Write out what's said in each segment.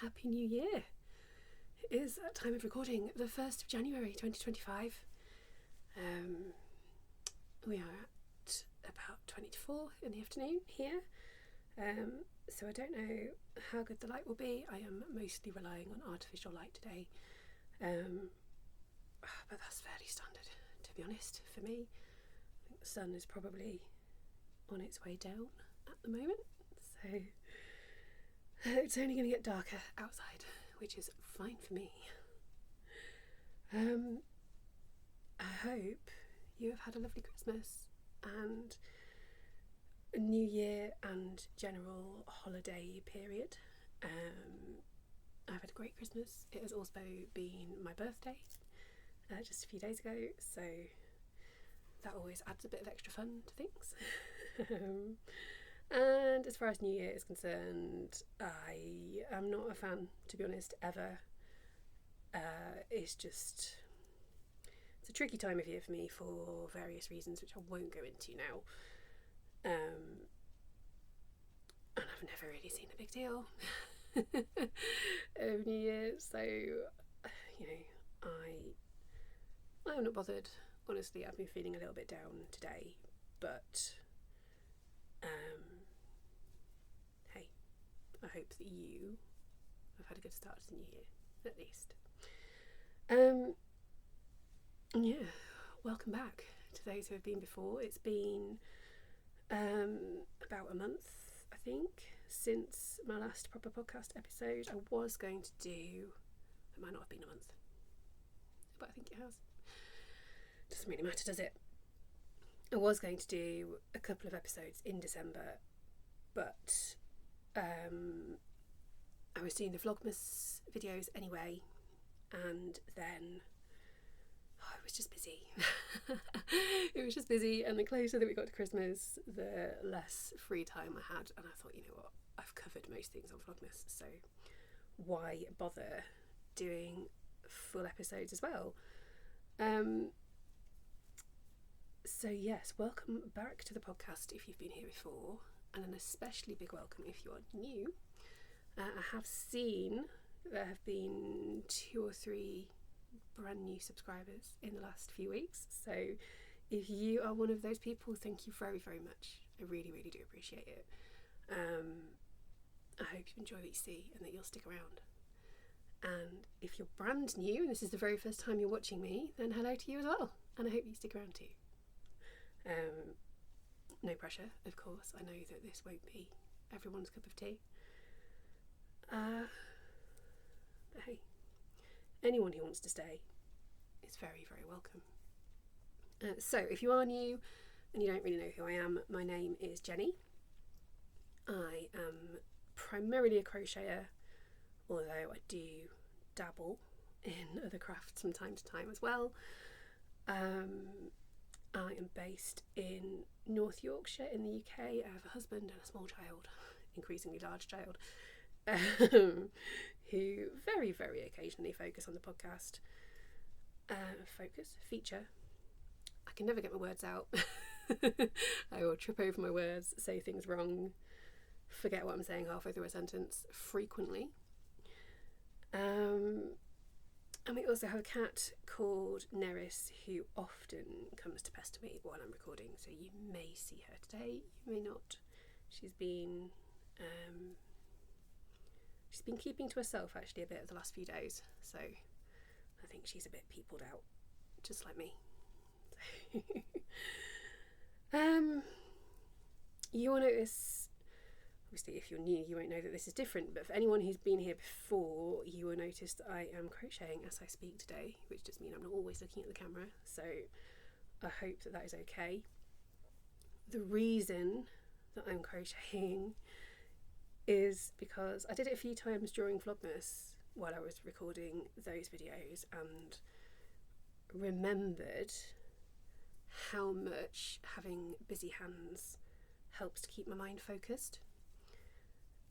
Happy New Year. It is at time of recording the 1st of January 2025. We are at about 20 to 4 in the afternoon here. So I don't know how good the light will be. I am mostly relying on artificial light today. But that's fairly standard, to be honest, for me. I think the sun is probably on its way down at the moment. So it's only going to get darker outside, which is fine for me. I hope you have had a lovely Christmas and a New Year and general holiday period. I've had a great Christmas. It has also been my birthday just a few days ago, so that always adds a bit of extra fun to things. And as far as New Year is concerned, I am not a fan, to be honest, ever. It's a tricky time of year for me for various reasons, which I won't go into now. And I've never really seen a big deal of New Year, so, I'm not bothered. Honestly, I've been feeling a little bit down today, but hey, I hope that you have had a good start to the new year, at least. Yeah, welcome back to those who have been before. It's been about a month, I think, since my last proper podcast episode. I was going to do, it might not have been a month, but I think it has. Doesn't really matter, does it? I was going to do a couple of episodes in December, but I was doing the Vlogmas videos anyway, and then it was just busy. It was just busy, and the closer that we got to Christmas, the less free time I had, and I thought, you know what, I've covered most things on Vlogmas, so why bother doing full episodes as well? So yes, welcome back to the podcast if you've been here before, and an especially big welcome if you are new. I have seen there have been 2 or 3 brand new subscribers in the last few weeks, so if you are one of those people, thank you very, very much. I really, really do appreciate it. I hope you enjoy what you see and that you'll stick around. And if you're brand new and this is the very first time you're watching me, then hello to you as well, and I hope you stick around too. No pressure, of course. I know that this won't be everyone's cup of tea. But hey, anyone who wants to stay is very, very welcome. So if you are new and you don't really know who I am, my name is Jenny. I am primarily a crocheter, although I do dabble in other crafts from time to time as well. I am based in North Yorkshire in the UK. I have a husband and a small child, increasingly large child, who very, very occasionally focus on the podcast. Feature. I can never get my words out. I will trip over my words, say things wrong, forget what I'm saying halfway through a sentence frequently. And we also have a cat called Neris who often comes to pester me while I'm recording, so you may see her today, you may not. She's been keeping to herself actually a bit of the last few days, so I think she's a bit peopled out, just like me. You will notice, obviously if you're new you won't know that this is different, but for anyone who's been here before, you will notice that I am crocheting as I speak today, which does mean I'm not always looking at the camera, so I hope that that is okay. The reason that I'm crocheting is because I did it a few times during Vlogmas while I was recording those videos, and remembered how much having busy hands helps to keep my mind focused.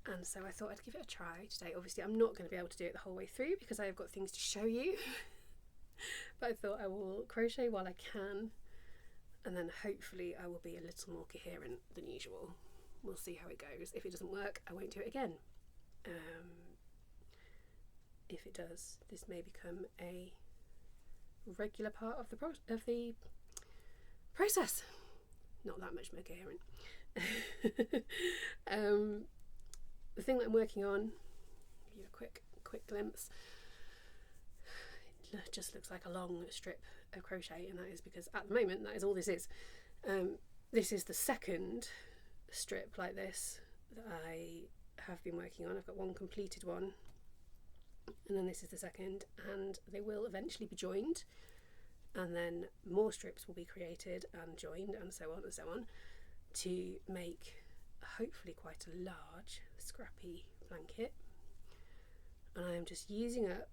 And so I thought I'd give it a try today. Obviously I'm not going to be able to do it the whole way through because I have got things to show you, but I thought I will crochet while I can, and then hopefully I will be a little more coherent than usual. We'll see how it goes. If it doesn't work, I won't do it again. if it does, this may become a regular part of the process. Not that much more coherent. The thing that I'm working on, give you a quick glimpse. It just looks like a long strip of crochet, and that is because at the moment that is all this is. This is the second strip like this that I have been working on. I've got one completed one, and then this is the second, and they will eventually be joined, and then more strips will be created and joined, and so on and so on, to make hopefully quite a large scrappy blanket. And I am just using up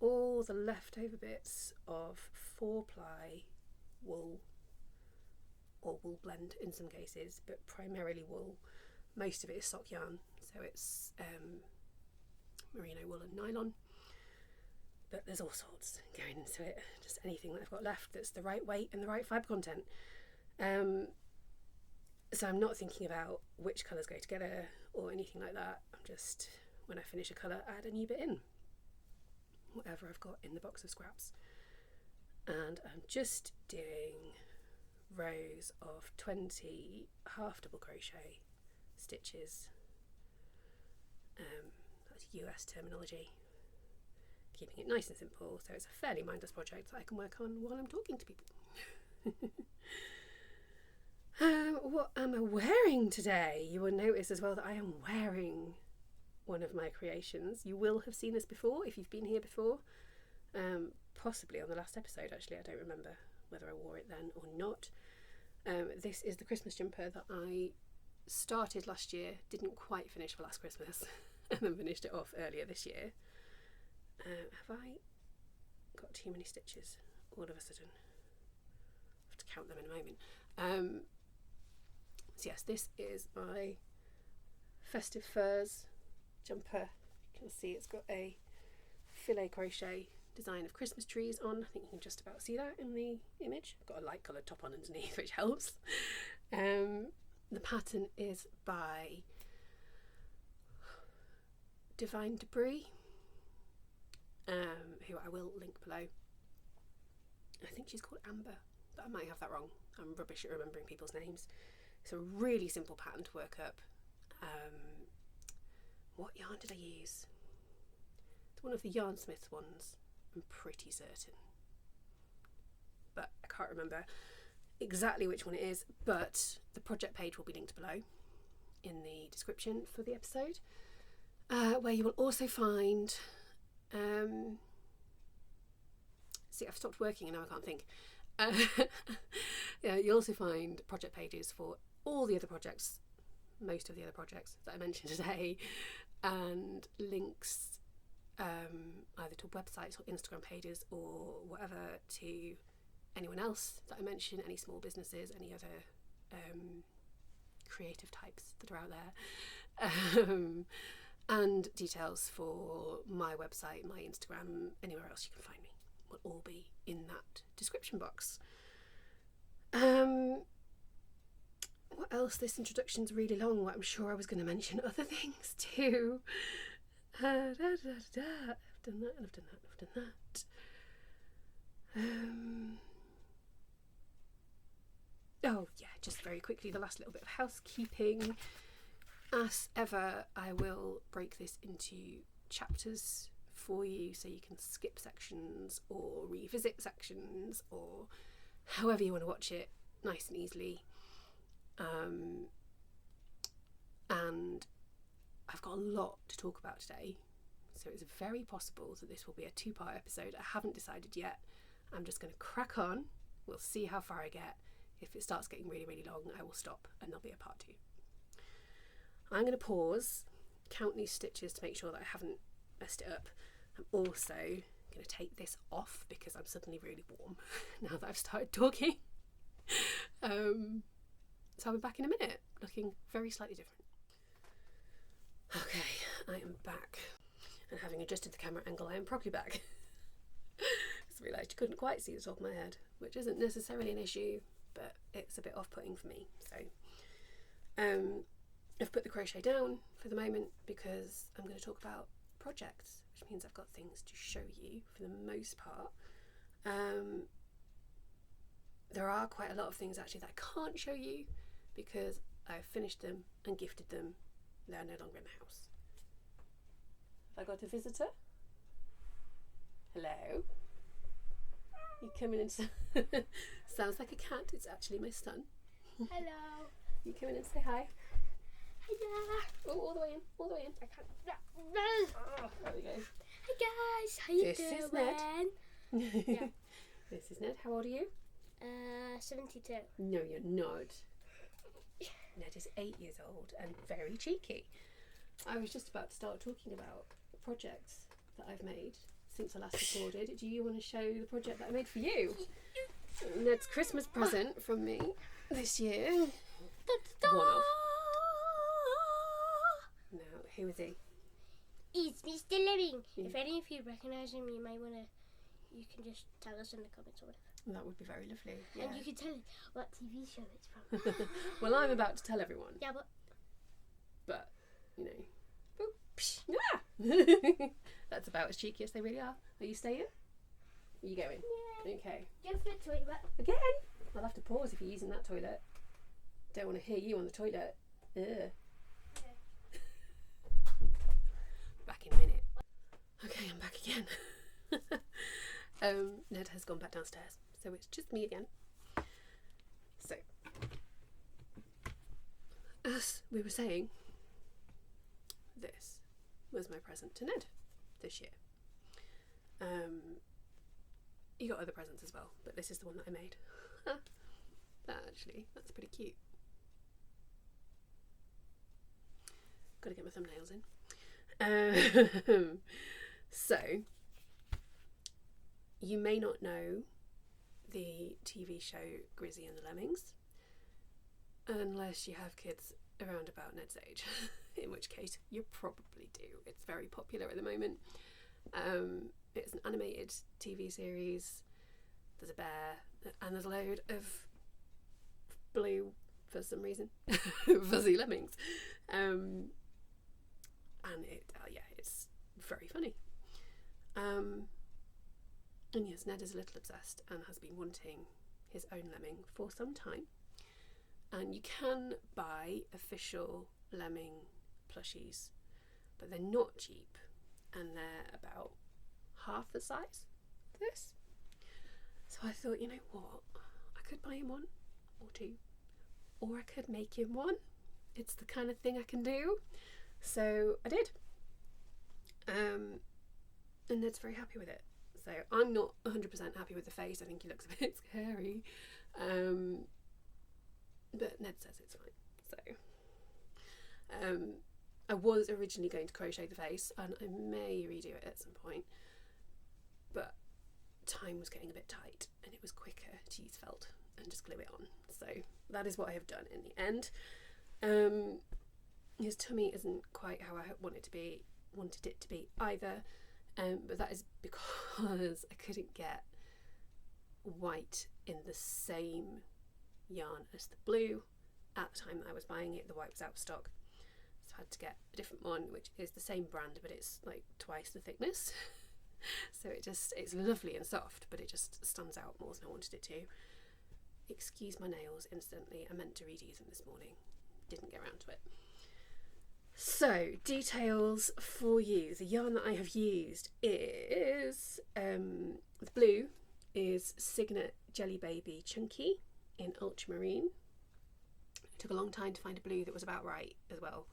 all the leftover bits of 4-ply wool, or wool blend in some cases, but primarily wool. Most of it is sock yarn, so it's merino wool and nylon, but there's all sorts going into it, just anything that I've got left that's the right weight and the right fibre content. So I'm not thinking about which colours go together or anything like that. I'm just, when I finish a colour, add a new bit in, whatever I've got in the box of scraps. And I'm just doing rows of 20 half double crochet stitches. That's US terminology. Keeping it nice and simple, so it's a fairly mindless project that I can work on while I'm talking to people. What am I wearing today? You will notice as well that I am wearing one of my creations. You will have seen this before if you've been here before, possibly on the last episode actually. I don't remember whether I wore it then or not. This is the Christmas jumper that I started last year, didn't quite finish for last Christmas, and then finished it off earlier this year. Have I got too many stitches all of a sudden? I'll have to count them in a moment. So yes, this is my festive furs jumper. You can see it's got a filet crochet design of Christmas trees on. I think you can just about see that in the image. I've got a light coloured top on underneath, which helps. The pattern is by Divine Debris, who I will link below. I think she's called Amber, but I might have that wrong. I'm rubbish at remembering people's names. It's a really simple pattern to work up. What yarn did I use? It's one of the Yarnsmith ones, I'm pretty certain, but I can't remember exactly which one it is. But the project page will be linked below in the description for the episode, where you will also find see, I've stopped working and now I can't think. Yeah, you'll also find project pages for all the other projects, most of the other projects that I mentioned today, and links either to websites or Instagram pages or whatever to anyone else that I mention, any small businesses, any other creative types that are out there, and details for my website, my Instagram, anywhere else you can find me will all be in that description box. What else? This introduction's really long. I'm sure I was going to mention other things too. I've done that, I've done that, I've done that. Oh yeah, just very quickly, the last little bit of housekeeping. As ever, I will break this into chapters for you so you can skip sections or revisit sections or however you want to watch it nice and easily. And I've got a lot to talk about today, so it's very possible that this will be a 2-part episode. I haven't decided yet. I'm just going to crack on. We'll see how far I get. If it starts getting really, really long, I will stop and there'll be a part 2. I'm going to pause, count these stitches to make sure that I haven't messed it up. I'm also going to take this off because I'm suddenly really warm now that I've started talking. So I'll be back in a minute, looking very slightly different. Okay, I am back, and having adjusted the camera angle, I am properly back. Just realised you couldn't quite see the top of my head, which isn't necessarily an issue, but it's a bit off-putting for me. So I've put the crochet down for the moment because I'm going to talk about projects, which which means I've got things to show you for the most part. There are quite a lot of things actually that I can't show you because I've finished them and gifted them. They're no longer in the house. Have I got a visitor? Hello? You coming in? Sounds like a cat. It's actually my son. Hello. You come in and say hi. Hello. Oh, all the way in. All the way in. I can't. Oh, there we go. Hey guys, how you This doing? is Ned. Yeah. This is Ned. How old are you? 72. No, you're not. Ned is 8 years old and very cheeky. I was just about to start talking about projects that I've made since I last recorded. Do you want to show the project that I made for you? Ned's Christmas present from me this year. One off. Now, who is he? It's Mr. Lemming. Yeah. If any of you recognise him, you can just tell us in the comments or whatever. That would be very lovely. Yeah. And you can tell us what TV show it's from. Well, I'm about to tell everyone. Yeah, But, you know. Boop, psh, ah! That's about as cheeky as they really are. Are you staying? Are you going? Yeah. Okay. Go for the toilet. Again? I'll have to pause if you're using that toilet. Don't want to hear you on the toilet. Ugh. Okay. Back in a minute. Okay, I'm back again. Ned has gone back downstairs, so it's just me again. So, as we were saying, this was my present to Ned this year. He got other presents as well, but this is the one that I made. That's pretty cute. Gotta get my thumbnails in. So, you may not know the TV show Grizzy and the Lemmings, unless you have kids around about Ned's age, in which case you probably do. It's very popular at the moment. It's an animated TV series. There's a bear and there's a load of blue, for some reason, fuzzy lemmings. And it's very funny. And yes, Ned is a little obsessed and has been wanting his own lemming for some time. And you can buy official lemming plushies, but they're not cheap and they're about half the size of this. So I thought, you know what, I could buy him one or two, or I could make him one. It's the kind of thing I can do. So I did. And Ned's very happy with it. So I'm not 100% happy with the face. I think he looks a bit scary. But Ned says it's fine. So I was originally going to crochet the face, and I may redo it at some point. But time was getting a bit tight, and it was quicker to use felt and just glue it on. So that is what I have done in the end. His tummy isn't quite how I wanted it to be either. But that is because I couldn't get white in the same yarn as the blue at the time that I was buying it. The white was out of stock, so I had to get a different one, which is the same brand, but it's like twice the thickness. So it's lovely and soft, but it just stands out more than I wanted it to. Excuse my nails instantly. I meant to redo them this morning, didn't get around to it. So, details for you. The yarn that I have used is, the blue is Signet Jelly Baby Chunky in Ultramarine. It took a long time to find a blue that was about right as well.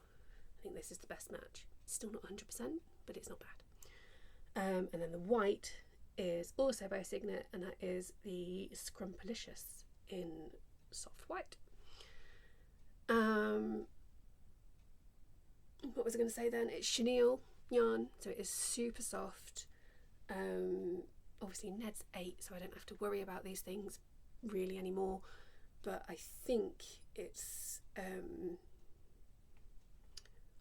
I think this is the best match. Still not 100%, but it's not bad. And then the white is also by Signet, and that is the Scrumpalicious in Soft White. What was I going to say then? It's chenille yarn, so it is super soft. Obviously Ned's 8, so I don't have to worry about these things really anymore, but I think it's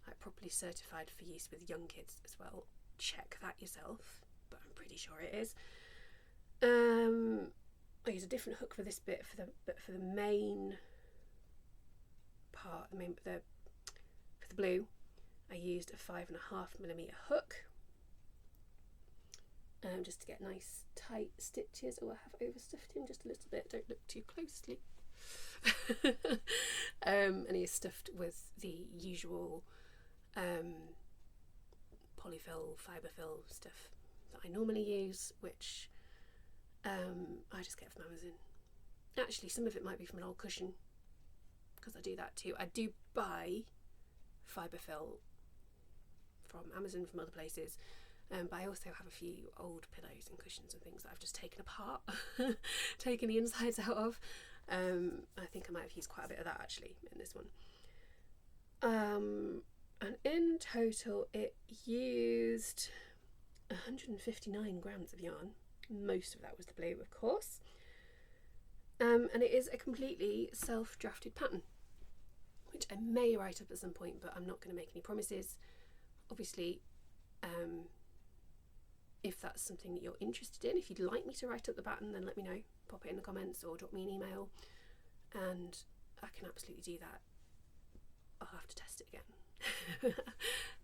like properly certified for use with young kids as well. Check that yourself, but I'm pretty sure it is. I use a different hook for this bit, for the main part, for the blue, I used a 5.5mm hook, just to get nice tight stitches. Oh, I have overstuffed him just a little bit, don't look too closely. And he is stuffed with the usual polyfill, fiberfill stuff that I normally use, which I just get from Amazon. Actually, some of it might be from an old cushion, because I do that too. I do buy fiberfill from Amazon, from other places, but I also have a few old pillows and cushions and things that I've just taken apart, taken the insides out of. I think I might have used quite a bit of that actually in this one. And in total it used 159 grams of yarn. Most of that was the blue, of course. And it is a completely self-drafted pattern, which I may write up at some point, but I'm not going to make any promises. Obviously, if that's something that you're interested in, if you'd like me to write up the pattern, then let me know. Pop it in the comments or drop me an email, and I can absolutely do that. I'll have to test it again.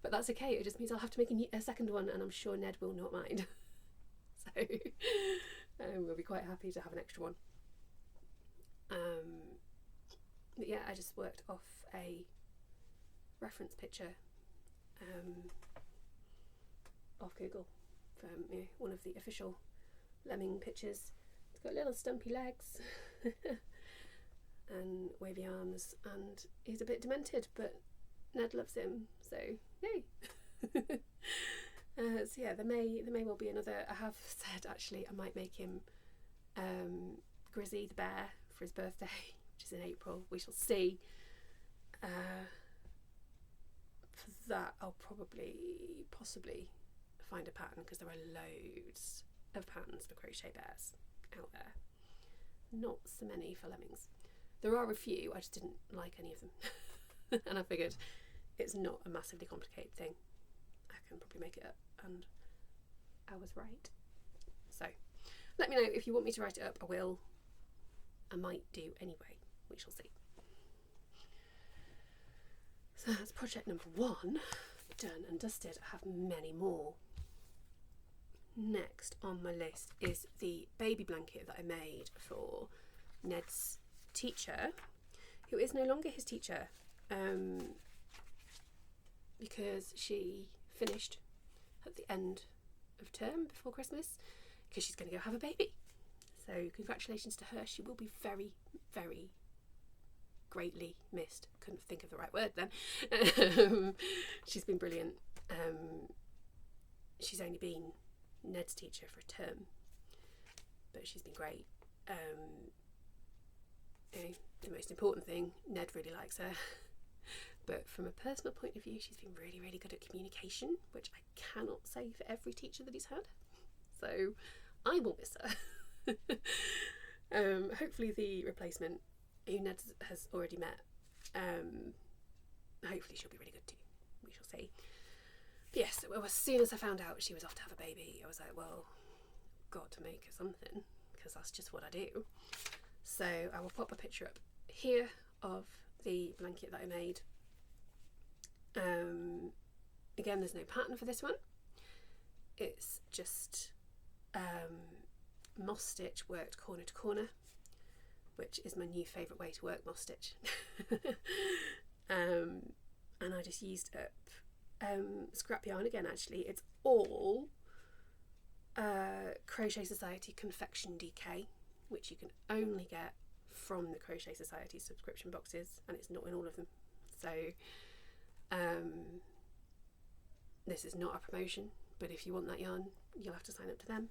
But that's okay, it just means I'll have to make a second one, and I'm sure Ned will not mind. So we'll be quite happy to have an extra one. But yeah, I just worked off a reference picture off Google from one of the official Lemming pictures. It's got little stumpy legs and wavy arms, and he's a bit demented, but Ned loves him, so yay. So yeah, there may well be another. I have said actually I might make him Grizzy the bear for his birthday, which is in April. We shall see. For that I'll possibly find a pattern, because there are loads of patterns for crochet bears out there. Not so many for lemmings. There are a few, I just didn't like any of them. And I figured it's not a massively complicated thing. I can probably make it up, and I was right. So let me know if you want me to write it up. I will. I might do anyway. We shall see. So that's project number 1 done and dusted. I have many more. Next on my list is the baby blanket that I made for Ned's teacher, who is no longer his teacher, because she finished at the end of term before Christmas, because she's going to go have a baby. So congratulations to her. She will be very, very greatly missed. Couldn't think of the right word then. She's been brilliant. She's only been Ned's teacher for a term, but she's been great. The most important thing, Ned really likes her. But from a personal point of view, she's been really, really good at communication, which I cannot say for every teacher that he's had. So I will miss her. Hopefully the replacement, who Ned has already met, hopefully she'll be really good too. We shall see. But yes, well, as soon as I found out she was off to have a baby, I was like, well, got to make her something, because that's just what I do. So I will pop a picture up here of the blanket that I made. Again, there's no pattern for this one. It's just moss stitch worked corner to corner, which is my new favourite way to work moss stitch. And I just used up scrap yarn again. Actually, it's all Crochet Society confection DK, which you can only get from the Crochet Society subscription boxes, and it's not in all of them. So this is not a promotion, but if you want that yarn, you'll have to sign up to them.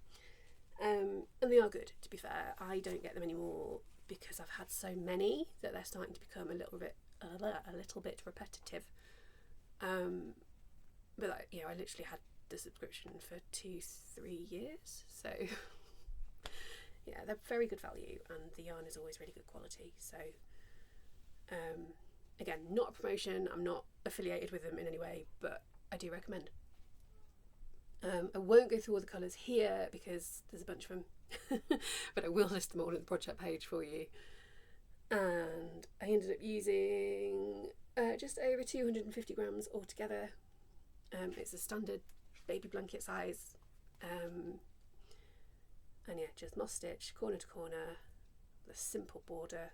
And they are good, to be fair. I don't get them anymore because I've had so many that they're starting to become a little bit repetitive. But I literally had the subscription for 2-3 years, so yeah, they're very good value, and the yarn is always really good quality. So again, not a promotion, I'm not affiliated with them in any way, but I do recommend. I won't go through all the colours here because there's a bunch of them, but I will list them all on the project page for you. And I ended up using just over 250 grams altogether. It's a standard baby blanket size, And yeah, just moss stitch, corner to corner, a simple border,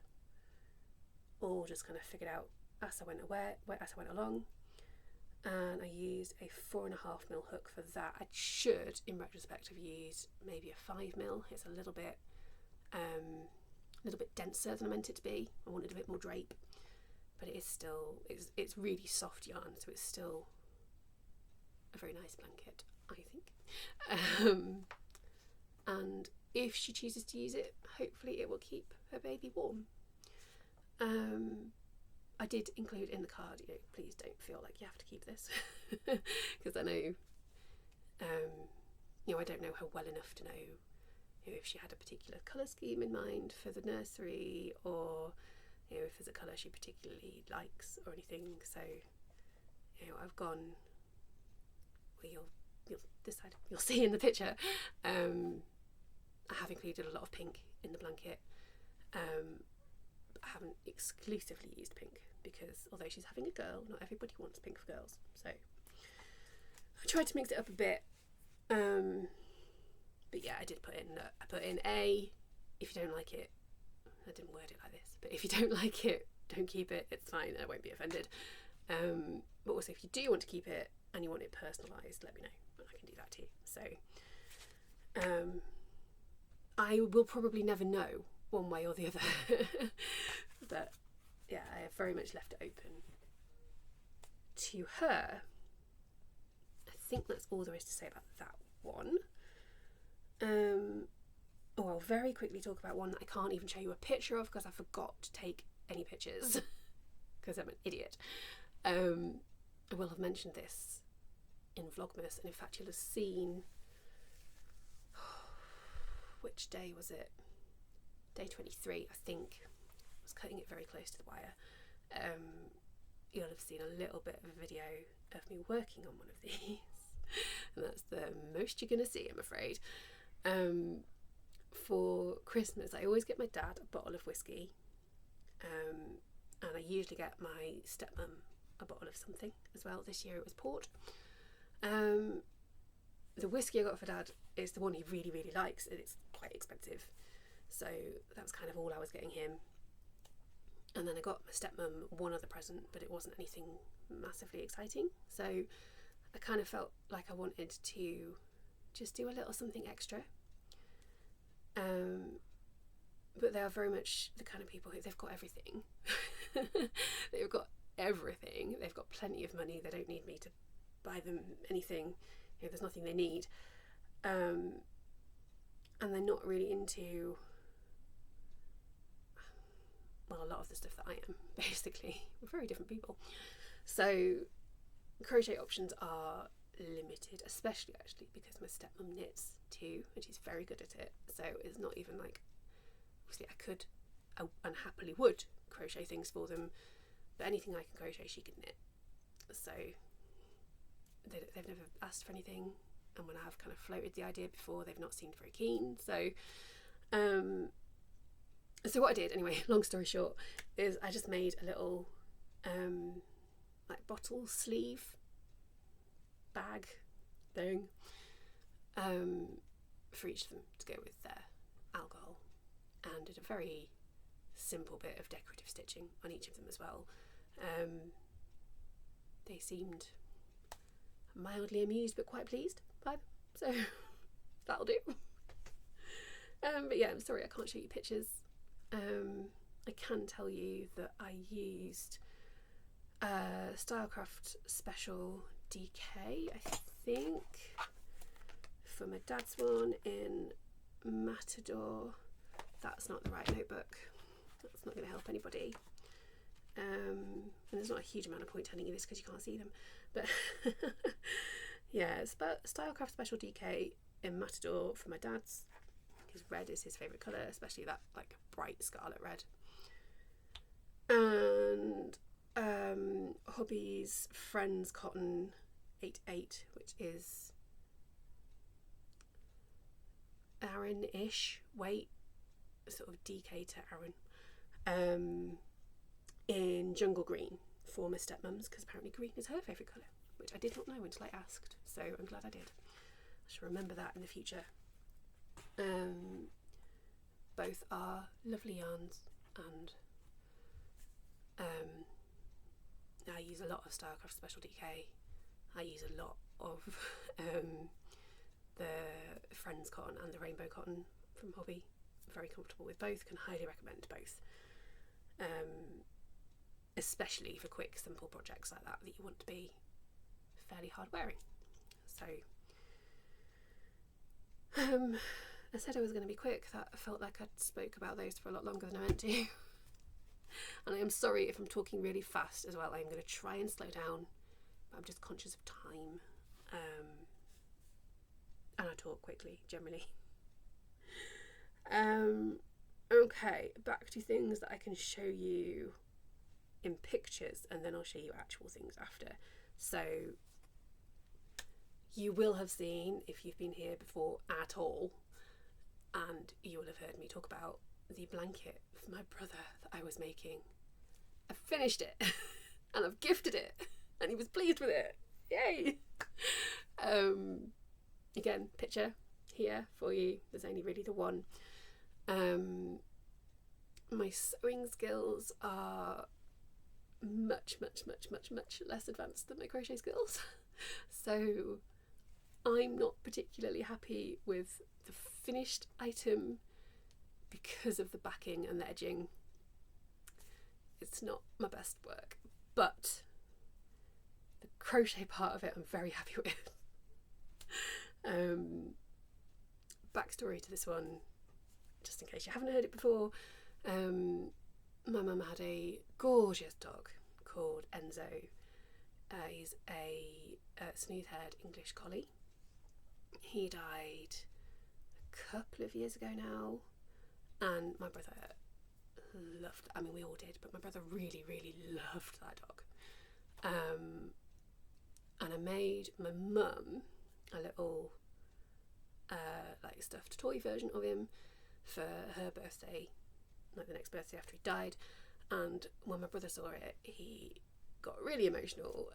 all just kind of figured out as I went along. And I used a 4.5mm hook for that. I should, in retrospect, have used maybe a 5mm. It's a little bit denser than I meant it to be. I wanted a bit more drape, but it is still, it's really soft yarn, so it's still a very nice blanket, I think. And if she chooses to use it, hopefully it will keep her baby warm. I did include in the card, please don't feel like you have to keep this, because I know, I don't know her well enough to know, if she had a particular colour scheme in mind for the nursery, or if there's a colour she particularly likes or anything. So, I've gone. Well, you'll decide. You'll see in the picture. I have included a lot of pink in the blanket. I haven't exclusively used pink, because although she's having a girl, not everybody wants pink for girls. So I tried to mix it up a bit. But yeah, I did put in A, if you don't like it, I didn't word it like this, but if you don't like it, don't keep it, it's fine, I won't be offended. But also if you do want to keep it and you want it personalised, let me know, and I can do that too. So I will probably never know one way or the other. But yeah, I have very much left it open to her. I think that's all there is to say about that one. I'll very quickly talk about one that I can't even show you a picture of because I forgot to take any pictures because I'm an idiot. I will have mentioned this in Vlogmas, and in fact you'll have seen, which day was it? Day 23, I think. I was cutting it very close to the wire. You'll have seen a little bit of a video of me working on one of these, and that's the most you're gonna see, I'm afraid. For Christmas, I always get my dad a bottle of whiskey, and I usually get my stepmom a bottle of something as well. This year it was port. The whiskey I got for Dad is the one he really, really likes, and it's quite expensive, so that was kind of all I was getting him. And then I got my stepmom one other present, but it wasn't anything massively exciting, so I kind of felt like I wanted to just do a little something extra. But they are very much the kind of people who, they've got everything. They've got everything. They've got plenty of money. They don't need me to buy them anything. There's nothing they need. And they're not really into, well, a lot of the stuff that I am, basically. We're very different people. So crochet options are limited, especially actually because my stepmom knits too, and she's very good at it. So it's not even like, obviously I unhappily would crochet things for them, but anything I can crochet she can knit. So they've never asked for anything, and when I have kind of floated the idea before, they've not seemed very keen. So so what I did anyway, long story short, is I just made a little like bottle sleeve bag thing for each of them to go with their alcohol, and did a very simple bit of decorative stitching on each of them as well. They seemed mildly amused but quite pleased by them, so that'll do. But yeah, I'm sorry I can't show you pictures. I can tell you that I used Stylecraft Special DK, I think, for my dad's one in Matador. That's not the right notebook. That's not going to help anybody. And there's not a huge amount of point telling you this because you can't see them. But yeah, it's about Stylecraft Special DK in Matador for my dad's, because red is his favourite colour, especially that like bright scarlet red. And Hobby's Friends Cotton 88, which is Aran-ish weight, sort of DK to Aran, in Jungle Green for my stepmom's, because apparently green is her favourite colour, which I did not know until I asked, so I'm glad I did. I should remember that in the future. Both are lovely yarns, and I use a lot of Starcraft Special DK. I use a lot of the Friends cotton and the rainbow cotton from Hobby. I'm very comfortable with both, can highly recommend both. Especially for quick, simple projects like that you want to be fairly hard wearing. So I said I was going to be quick. That felt like I spoke about those for a lot longer than I meant to. And I am sorry if I'm talking really fast as well. I'm going to try and slow down, but I'm just conscious of time. And I talk quickly, generally. Okay, back to things that I can show you in pictures, and then I'll show you actual things after. So you will have seen, if you've been here before at all, and you will have heard me talk about the blanket for my brother that I was making. I finished it and I've gifted it, and he was pleased with it. Yay! Again, picture here for you. There's only really the one. My sewing skills are much less advanced than my crochet skills. So I'm not particularly happy with the finished item because of the backing and the edging. It's not my best work, but the crochet part of it I'm very happy with. Backstory to this one, just in case you haven't heard it before, my mum had a gorgeous dog called Enzo. He's a smooth-haired English collie. He died a couple of years ago now, and my brother loved, I mean we all did, but my brother really loved that dog. And I made my mum a little like stuffed toy version of him for her birthday, like the next birthday after he died. And when my brother saw it, he got really emotional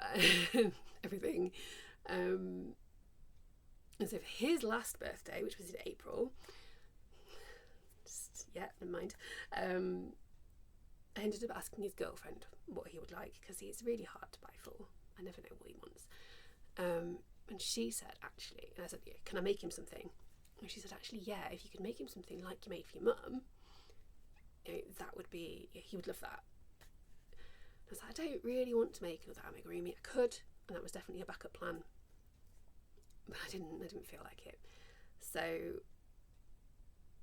and everything. And so for his last birthday, which was in April, never mind, I ended up asking his girlfriend what he would like, because he's really hard to buy for. I never know what he wants. And she said, actually, and I said, yeah, can I make him something? And she said, actually, yeah, if you could make him something like you made for your mum, you know, that would be, he would love that. And I was like, I don't really want to make another amigurumi. I could, and that was definitely a backup plan, but I didn't feel like it. So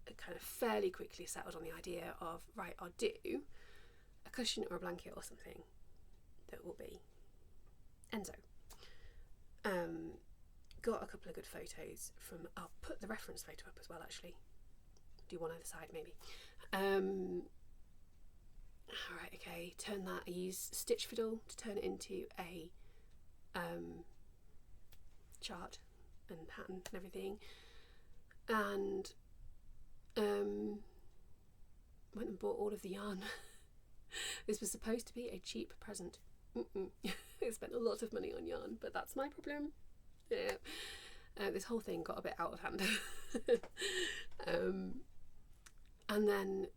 I kind of fairly quickly settled on the idea of, right, I'll do a cushion or a blanket or something that will be Enzo. Got a couple of good photos from, I'll put the reference photo up as well, actually. Do one either side maybe. Alright, okay, turn that, I use Stitch Fiddle to turn it into a chart and pattern and everything. And went and bought all of the yarn. This was supposed to be a cheap present. I spent a lot of money on yarn, but that's my problem. Yeah. This whole thing got a bit out of hand. And then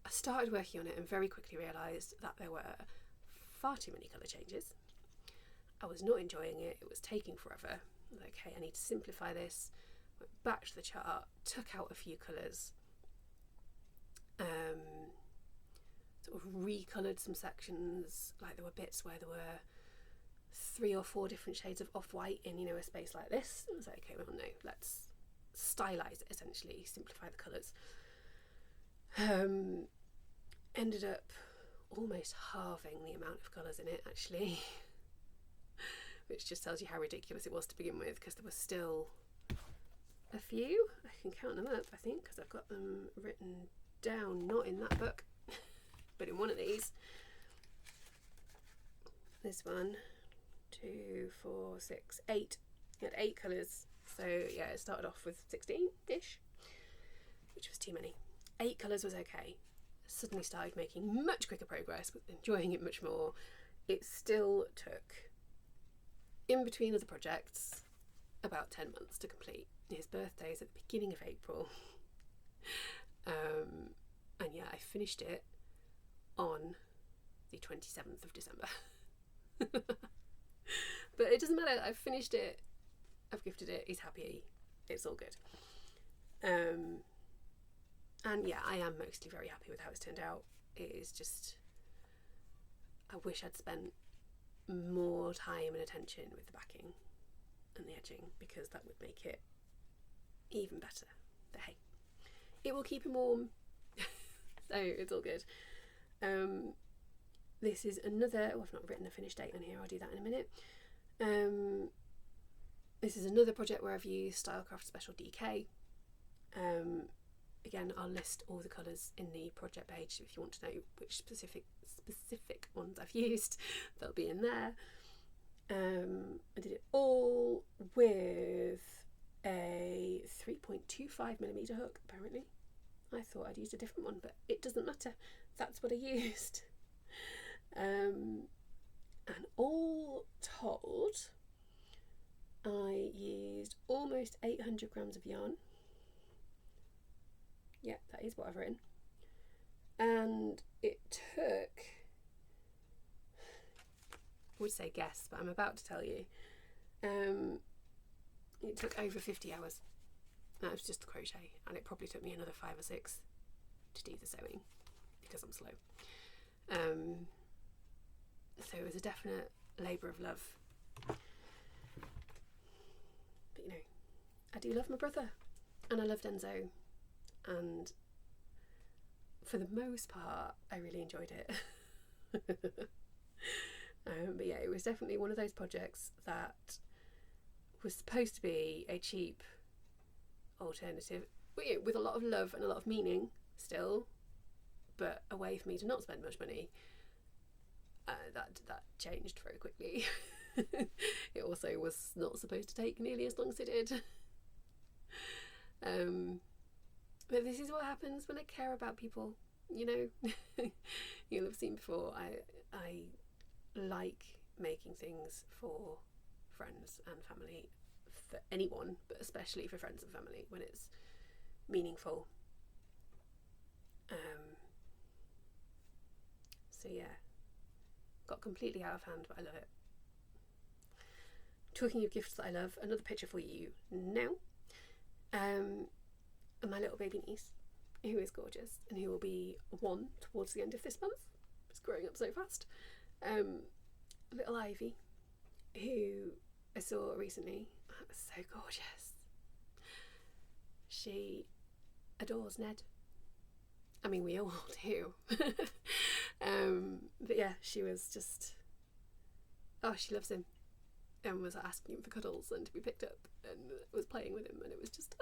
I started working on it and very quickly realised that there were far too many colour changes. I was not enjoying it. It was taking forever. I was like, okay, I need to simplify this. Went back to the chart, took out a few colours, sort of recoloured some sections. Like there were bits where there were 3 or 4 different shades of off-white in, you know, a space like this. I was like, okay, well, no, let's stylize it, essentially, simplify the colours. Ended up almost halving the amount of colours in it, actually, which just tells you how ridiculous it was to begin with, because there was still a few. I can count them up, I think, because I've got them written down, not in that book, but in one of these. This one, 2, 4, 6, 8. It had 8 colours. So yeah, it started off with 16-ish, which was too many. 8 colours was okay. Suddenly started making much quicker progress, enjoying it much more. It still took, in between other projects, about 10 months to complete. his birthday is at the beginning of April. And yeah, I finished it on the 27th of December. But it doesn't matter, I've finished it, I've gifted it, he's happy, it's all good. And yeah, I am mostly very happy with how it's turned out. It is just, I wish I'd spent more time and attention with the backing and the edging, because that would make it even better. But hey, it will keep him warm. So it's all good. This is another, I've not written a finish date on here, I'll do that in a minute. This is another project where I've used Stylecraft Special DK. Again, I'll list all the colours in the project page, so if you want to know which specific ones I've used, they'll be in there. I did it all with a 3.25mm hook, apparently. I thought I'd used a different one, but it doesn't matter. That's what I used. And all told, I used almost 800 grams of yarn. Yeah, that is what I've written. And it took, I would say guess, but I'm about to tell you. It took over 50 hours. That was just the crochet, and it probably took me another 5 or 6 to do the sewing because I'm slow. So it was a definite labour of love. But you know, I do love my brother, and I loved Enzo, and for the most part I really enjoyed it. But yeah, it was definitely one of those projects that was supposed to be a cheap alternative, with a lot of love and a lot of meaning still, but a way for me to not spend much money. That changed very quickly. It also was not supposed to take nearly as long as it did. But this is what happens when I care about people, you know. You'll have seen before, I like making things for friends and family, for anyone, but especially for friends and family when it's meaningful. So yeah, got completely out of hand, but I love it. Talking of gifts that I love, another picture for you now. My little baby niece, who is gorgeous and who will be 1 towards the end of this month. It's growing up so fast. Little Ivy, who I saw recently. That was so gorgeous. She adores Ned. I mean, we all do. But yeah, she was just, she loves him, and was asking him for cuddles and to be picked up, and was playing with him, and it was just,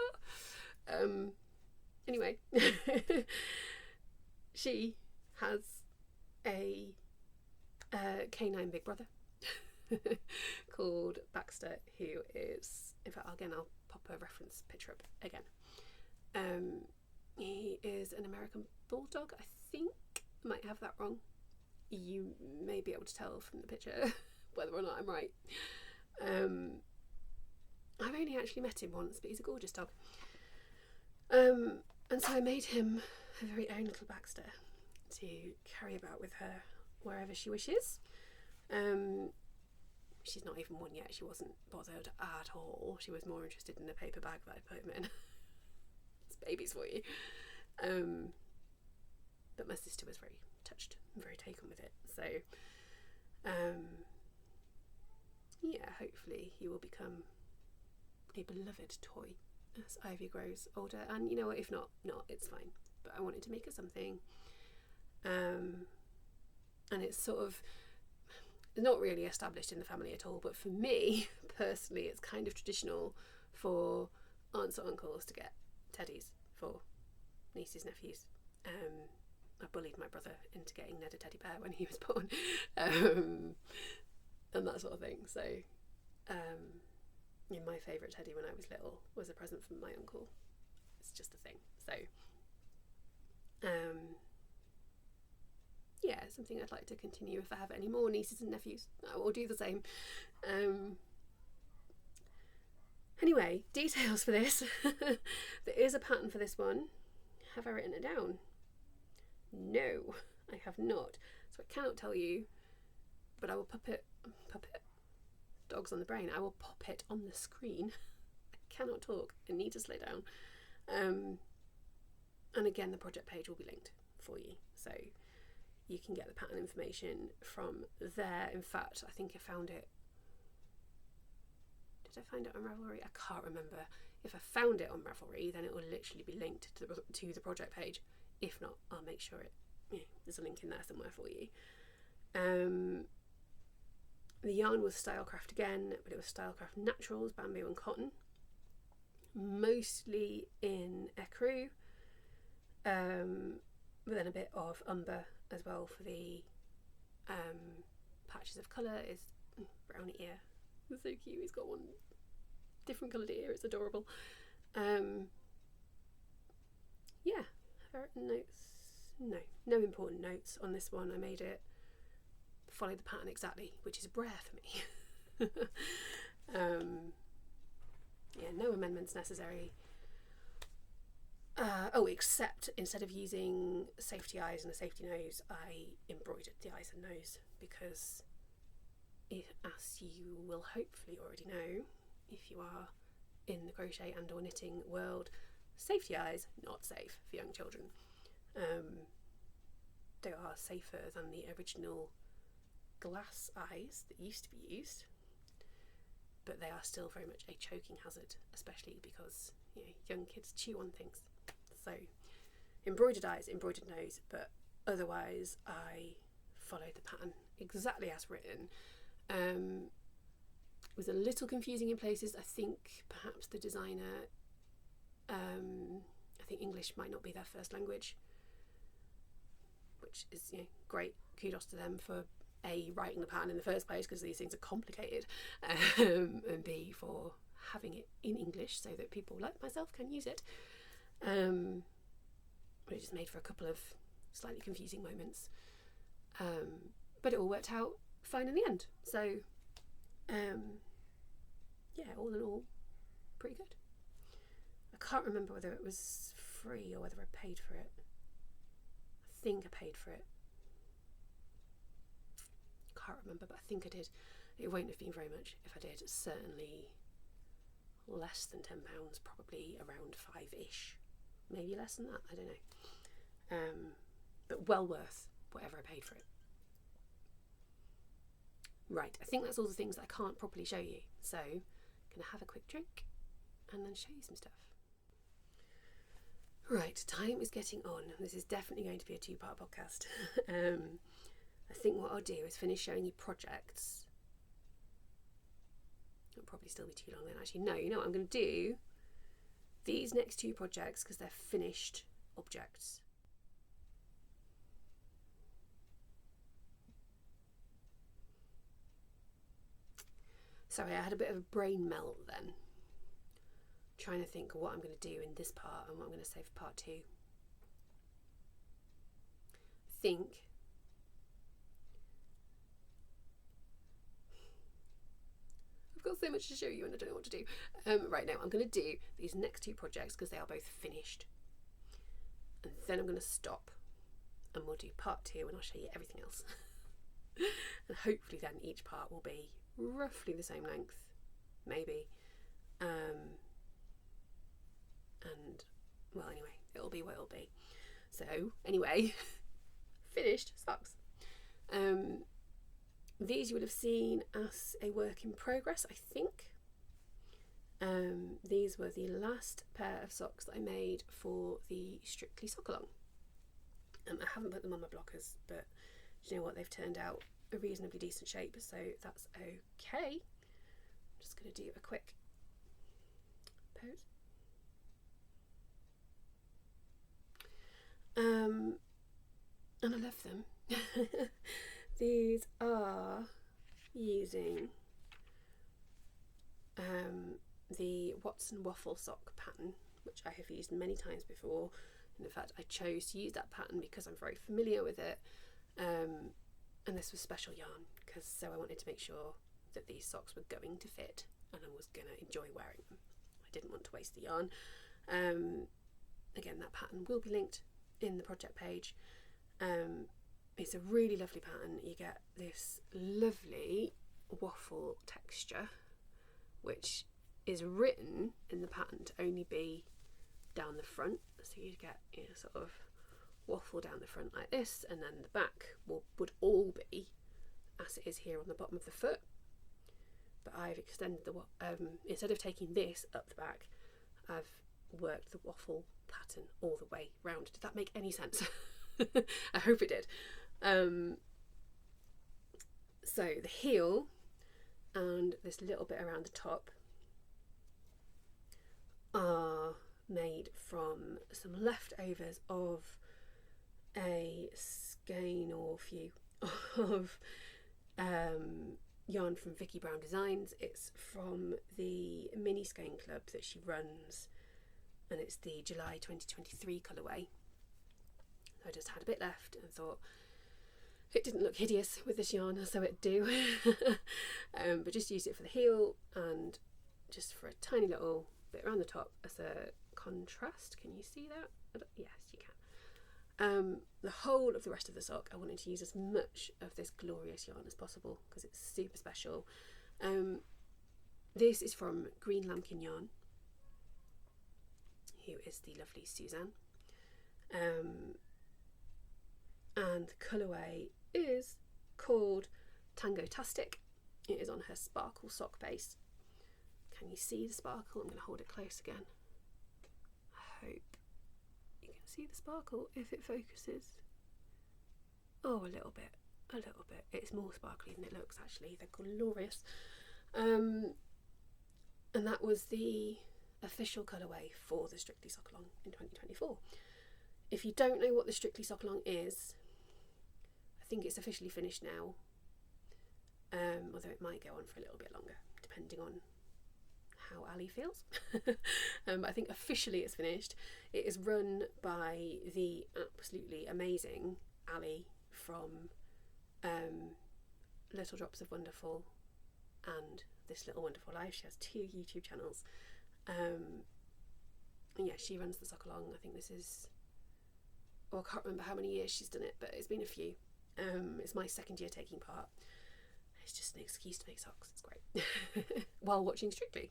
anyway. She has a canine big brother called Baxter, who is, in fact, I'll pop a reference picture up again. He is an American bulldog, I think. I might have that wrong. You may be able to tell from the picture whether or not I'm right. I've only actually met him once, but he's a gorgeous dog. And so I made him her very own little Baxter to carry about with her wherever she wishes. She's not even 1 yet. She wasn't bothered at all. She was more interested in the paper bag that I put him in. It's babies for you. But my sister was very touched and very taken with it. So, yeah, hopefully he will become a beloved toy as Ivy grows older. And you know what, if not, it's fine. But I wanted to make her something. And it's sort of not really established in the family at all, but for me personally, it's kind of traditional for aunts or uncles to get teddies for nieces, nephews. I bullied my brother into getting Ned a teddy bear when he was born, and that sort of thing. So my favourite teddy when I was little was a present from my uncle. It's just a thing. So yeah, something I'd like to continue. If I have any more nieces and nephews, I will do the same. Anyway, details for this. There is a pattern for this one. Have I written it down? No, I have not. So I cannot tell you, but I will puppet, dogs on the brain. I will pop it on the screen. I cannot talk. I need to slow down. And again, the project page will be linked for you. So you can get the pattern information from there. In fact, I think I found it. Did I find it on Ravelry? I can't remember. If I found it on Ravelry, then it will literally be linked to the project page. If not, I'll make sure there's a link in there somewhere for you. The yarn was Stylecraft again, but it was Stylecraft Naturals, bamboo and cotton. Mostly in ecru, but then a bit of umber as well for the patches of colour. Is brownie ear. It's so cute. He's got one different coloured ear. It's adorable. Yeah, have I written notes? No important notes on this one. I made it follow the pattern exactly, which is rare for me. Yeah, no amendments necessary. Except instead of using safety eyes and a safety nose, I embroidered the eyes and nose because, as you will hopefully already know, if you are in the crochet and or knitting world, safety eyes not safe for young children. They are safer than the original glass eyes that used to be used, but they are still very much a choking hazard, especially because young kids chew on things. So embroidered eyes, embroidered nose, but otherwise I followed the pattern exactly as written. It was a little confusing in places. I think perhaps the designer, I think English might not be their first language, which is great. Kudos to them for A, writing the pattern in the first place, because these things are complicated, and B, for having it in English so that people like myself can use it. But it just made for a couple of slightly confusing moments, but it all worked out fine in the end. So yeah, all in all, pretty good. I can't remember whether it was free or whether I paid for it. I think I paid for it. Can't remember, but I think I did. It won't have been very much if I did. Certainly less than £10, probably around 5-ish, maybe less than that, I don't know. But well worth whatever I paid for it. Right, I think that's all the things that I can't properly show you, so I'm gonna have a quick drink and then show you some stuff. Right, time is getting on. This is definitely going to be a 2-part podcast. I think what I'll do is finish showing you projects. It'll probably still be too long then. Actually, no, you know what I'm going to do? These next 2 projects, because they're finished objects. Sorry, I had a bit of a brain melt then. Trying to think what I'm going to do in this part and what I'm going to save for part 2. I think I've got so much to show you and I don't know what to do. Right now I'm going to do these next 2 projects because they are both finished, and then I'm going to stop and we'll do part 2 and I'll show you everything else. And hopefully then each part will be roughly the same length, maybe, and well, anyway, it'll be what it'll be. So anyway, finished socks. These you would have seen as a work in progress, I think. These were the last pair of socks that I made for the Strictly Sock Along. I haven't put them on my blockers, but you know what, they've turned out a reasonably decent shape, so that's okay. I'm just going to do a quick pose. And I love them. These are using the Watson Waffle sock pattern, which I have used many times before, and in fact I chose to use that pattern because I'm very familiar with it, and this was special yarn because I wanted to make sure that these socks were going to fit and I was going to enjoy wearing them. didn't want to waste the yarn. Again, that pattern will be linked in the project page. It's a really lovely pattern. You get this lovely waffle texture, which is written in the pattern to only be down the front, so you get sort of waffle down the front like this, and then the back would all be as it is here on the bottom of the foot. But I've extended the instead of taking this up the back, I've worked the waffle pattern all the way round. Did that make any sense? I hope it did. So the heel and this little bit around the top are made from some leftovers of a skein or few of yarn from Vicky Brown Designs. It's from the mini skein club that she runs, and it's the July 2023 colourway. I just had a bit left and thought it didn't look hideous with this yarn, so it do. But just used it for the heel and just for a tiny little bit around the top as a contrast. Can you see that? Yes, you can. The whole of the rest of the sock, I wanted to use as much of this glorious yarn as possible because it's super special. This is from Green Lambkin Yarn, who is the lovely Suzanne. And the colourway is called Tango-tastic. It is on her sparkle sock base. Can you see the sparkle? I'm going to hold it close again. I hope you can see the sparkle if it focuses. Oh, a little bit. It's more sparkly than it looks, actually. They're glorious. And that was the official colourway for the Strictly Sock Along in 2024. If you don't know what the Strictly Sock Along is, I think it's officially finished now, although it might go on for a little bit longer, depending on how Ali feels. I think officially it's finished. It is run by the absolutely amazing Ali from Little Drops of Wonderful and This Little Wonderful Life. She has 2 YouTube channels. And yeah, she runs the sock along. I think this is, I can't remember how many years she's done it, but it's been a few. It's my 2nd year taking part. It's just an excuse to make socks. It's great. While watching Strictly.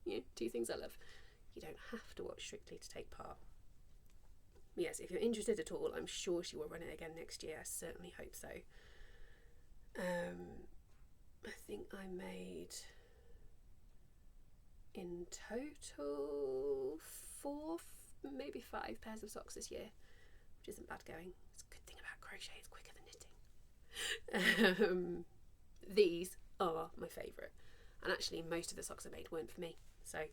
Yeah, 2 things I love. You don't have to watch Strictly to take part. Yes, if you're interested at all, I'm sure she will run it again next year. I certainly hope so. I think I made in total 4, maybe 5 pairs of socks this year, which isn't bad going. It's a good thing about crochet, it's quicker than knitting. These are my favourite, and actually most of the socks I made weren't for me, so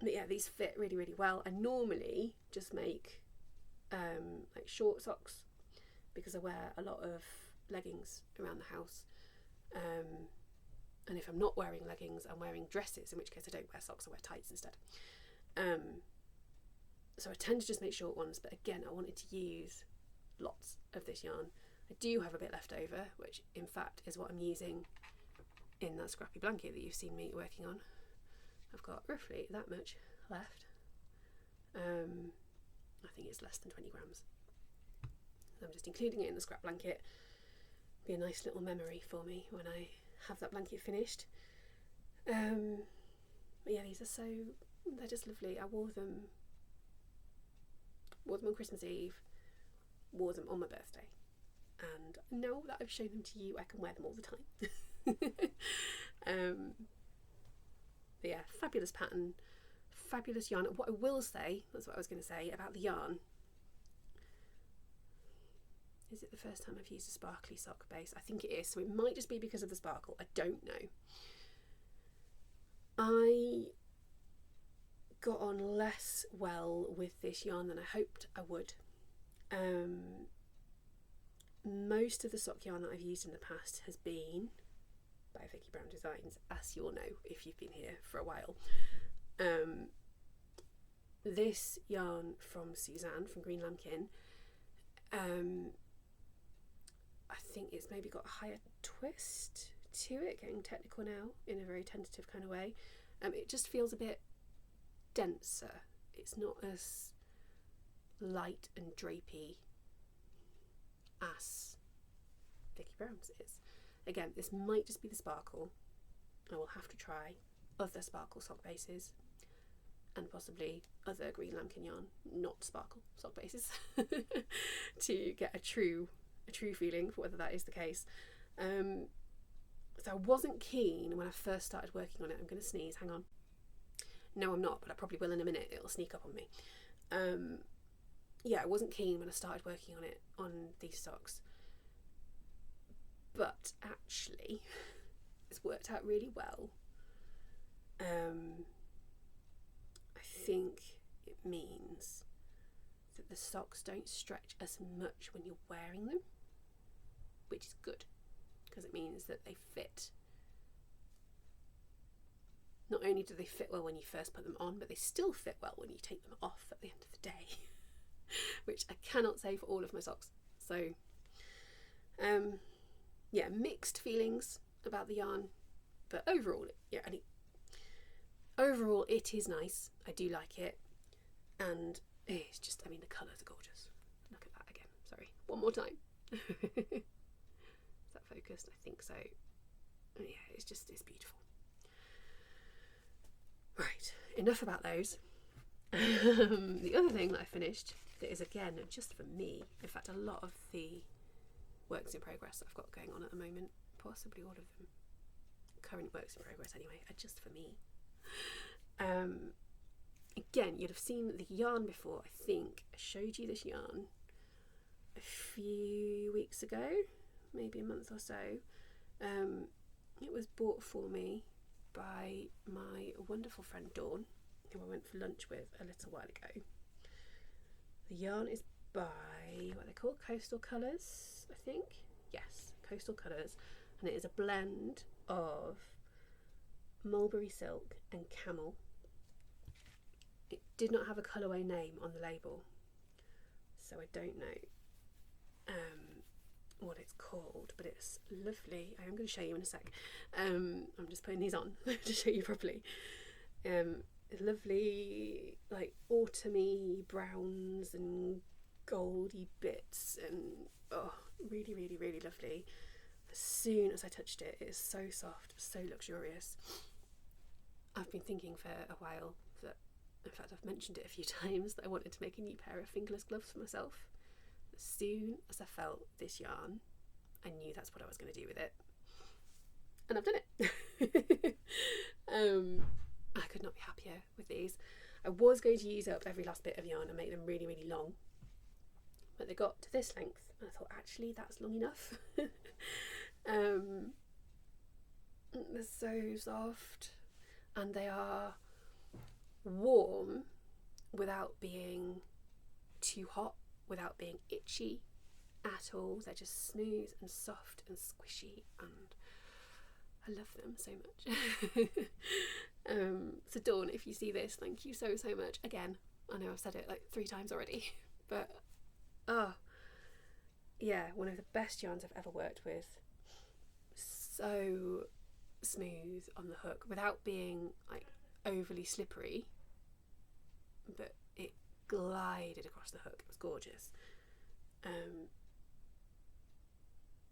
but yeah, these fit really, really well. I normally just make like short socks because I wear a lot of leggings around the house, and if I'm not wearing leggings, I'm wearing dresses, in which case I don't wear socks, I wear tights instead. So I tend to just make short ones, but again, I wanted to use lots of this yarn. I do have a bit left over, which in fact is what I'm using in that scrappy blanket that you've seen me working on. I've got roughly that much left. I think it's less than 20 grams. I'm just including it in the scrap blanket. Be a nice little memory for me when I have that blanket finished. But yeah, these are they're just lovely. I wore them on Christmas Eve, wore them on my birthday, and now that I've shown them to you, I can wear them all the time. But yeah, fabulous pattern, fabulous yarn. What I will say, that's what I was going to say about the yarn, is it the first time I've used a sparkly sock base? I think it is, so it might just be because of the sparkle, I don't know. I got on less well with this yarn than I hoped I would. Most of the sock yarn that I've used in the past has been by Vicky Brown Designs, as you'll know if you've been here for a while. This yarn from Suzanne from Green Lambkin, I think it's maybe got a higher twist to it, getting technical now in a very tentative kind of way. It just feels a bit denser. It's not as light and drapey as Vicky Brown's is. Again, this might just be the sparkle. I will have to try other sparkle sock bases and possibly other green lambkin yarn, not sparkle sock bases, to get a true feeling for whether that is the case. So I wasn't keen when I first started working on it. I'm going to sneeze, hang on. No, I'm not, but I probably will in a minute. It'll sneak up on me. Yeah, I wasn't keen when I started working on it, on these socks. But actually, it's worked out really well. I think it means that the socks don't stretch as much when you're wearing them, which is good, because it means that they fit. Not only do they fit well when you first put them on, but they still fit well when you take them off at the end of the day, which I cannot say for all of my socks. So, yeah, mixed feelings about the yarn, but overall, yeah, overall it is nice. I do like it, and it's just, I mean, the colours are gorgeous. Look at that again. Sorry, one more time. Is that focused? I think so. Yeah, it's beautiful. Right, enough about those. The other thing that I finished that is, again, just for me, in fact, a lot of the works in progress I've got going on at the moment, possibly all of them, current works in progress anyway, are just for me. Again, you'd have seen the yarn before. I think I showed you this yarn a few weeks ago, maybe a month or so. It was bought for me by my wonderful friend Dawn, who I went for lunch with a little while ago. The yarn is by what they call Coastal Colours, I think. Yes, Coastal Colours, and it is a blend of mulberry silk and camel. It did not have a colourway name on the label, so I don't know what it's called, but it's lovely. I'm going to show you in a sec. I'm just putting these on to show you properly. Lovely, like autumny browns and goldy bits, and oh, really, really, really lovely. As soon as I touched it, it is so soft, so luxurious. I've been thinking for a while that, in fact, I've mentioned it a few times, that I wanted to make a new pair of fingerless gloves for myself. As soon as I felt this yarn, I knew that's what I was going to do with it, and I've done it. I could not be happier with these. I was going to use up every last bit of yarn and make them really, really long, but they got to this length, and I thought, actually, that's long enough. They're so soft, and they are warm without being too hot, without being itchy at all. They're just smooth and soft and squishy, and I love them so much. So Dawn, if you see this, thank you so much. Again, I know I've said it like 3 times already, but yeah, one of the best yarns I've ever worked with. So smooth on the hook without being like overly slippery, but it glided across the hook. It was gorgeous.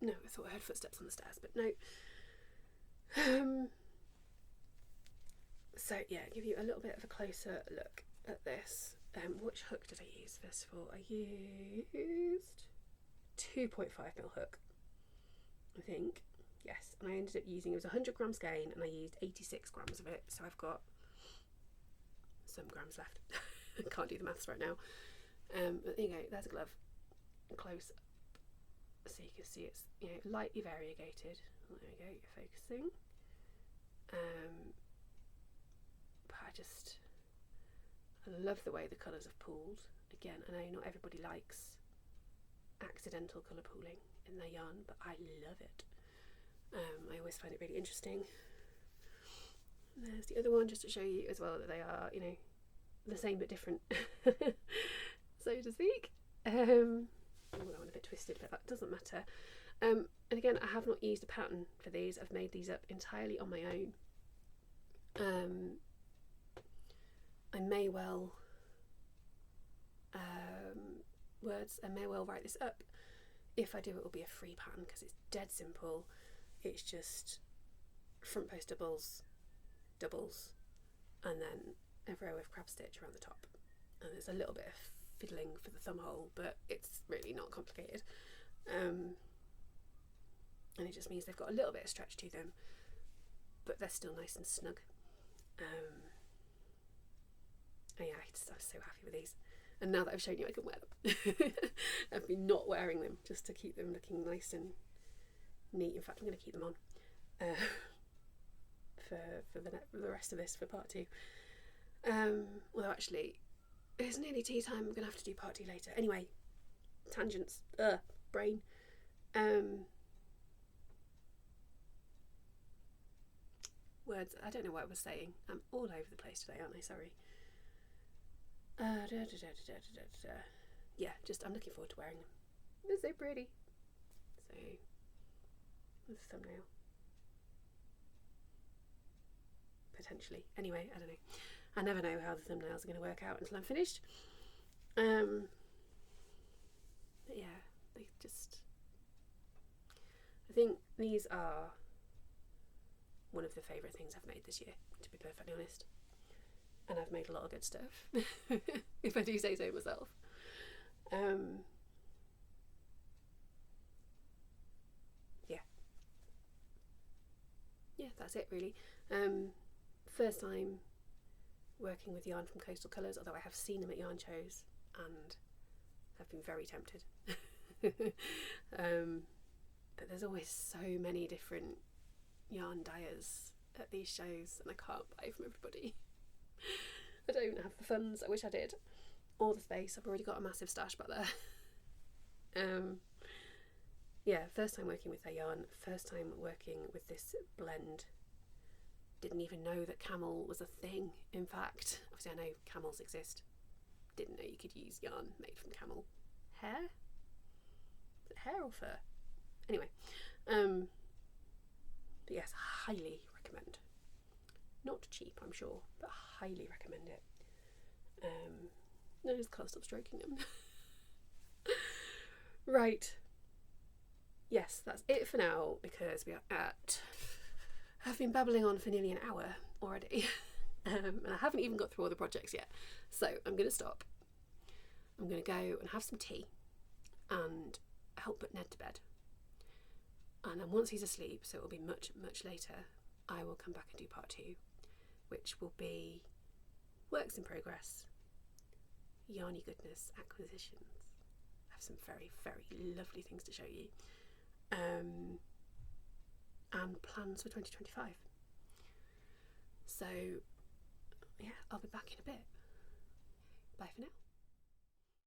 No, I thought I heard footsteps on the stairs, but no. So yeah, give you a little bit of a closer look at this. Which hook did I use first of all? I used 2.5mm hook, I think. Yes, and I ended up using, it was 100 gram skein, and I used 86 grams of it, so I've got some grams left. I can't do the maths right now. But there you go, there's a glove, close up, so you can see it's, you know, lightly variegated. There we go, you're focusing. But I love the way the colours have pooled. Again, I know not everybody likes accidental colour pooling in their yarn, but I love it. I always find it really interesting. There's the other one, just to show you as well that they are, you know, the same but different, so to speak. Oh, that one a bit twisted, but that doesn't matter. And again, I have not used a pattern for these. I've made these up entirely on my own. I may well I may well write this up. If I do, it will be a free pattern because it's dead simple. It's just front post doubles, and then a row of crab stitch around the top. And there's a little bit of fiddling for the thumb hole, but it's really not complicated. And it just means they've got a little bit of stretch to them, but they're still nice and snug. Yeah, I'm so happy with these. And now that I've shown you, I can wear them. I've been not wearing them just to keep them looking nice and neat. In fact, I'm going to keep them on for the rest of this, for part 2. Although actually, it's nearly tea time. I'm going to have to do part 2 later. Anyway, tangents. Brain. Words. I don't know what I was saying. I'm all over the place today, aren't I? Sorry. Yeah, just I'm looking forward to wearing them. They're so pretty. So, with the thumbnail. Potentially. Anyway, I don't know. I never know how the thumbnails are going to work out until I'm finished. But yeah, they just... I think these are one of the favourite things I've made this year, to be perfectly honest. And I've made a lot of good stuff, if I do say so myself. Yeah, that's it really. First time working with yarn from Coastal Colours, although I have seen them at yarn shows and I've been very tempted. But there's always so many different yarn dyers at these shows and I can't buy from everybody. I don't have the funds. I wish I did, or the space. I've already got a massive stash back there. Yeah, first time working with their yarn, first time working with this blend. Didn't even know that camel was a thing. In fact, obviously I know camels exist. Didn't know you could use yarn made from camel hair. Is it hair or fur? Anyway, but yes, highly recommend. Not cheap, I'm sure, but highly recommend it. I just can't stop stroking them. Right. Yes, that's it for now because we are at... I've been babbling on for nearly an hour already. And I haven't even got through all the projects yet. So I'm going to stop. I'm going to go and have some tea and help put Ned to bed. And then once he's asleep, so it will be much, much later, I will come back and do part 2, which will be works in progress, yarny goodness, acquisitions. I have some very, very lovely things to show you. And plans for 2025. So, yeah, I'll be back in a bit. Bye for now.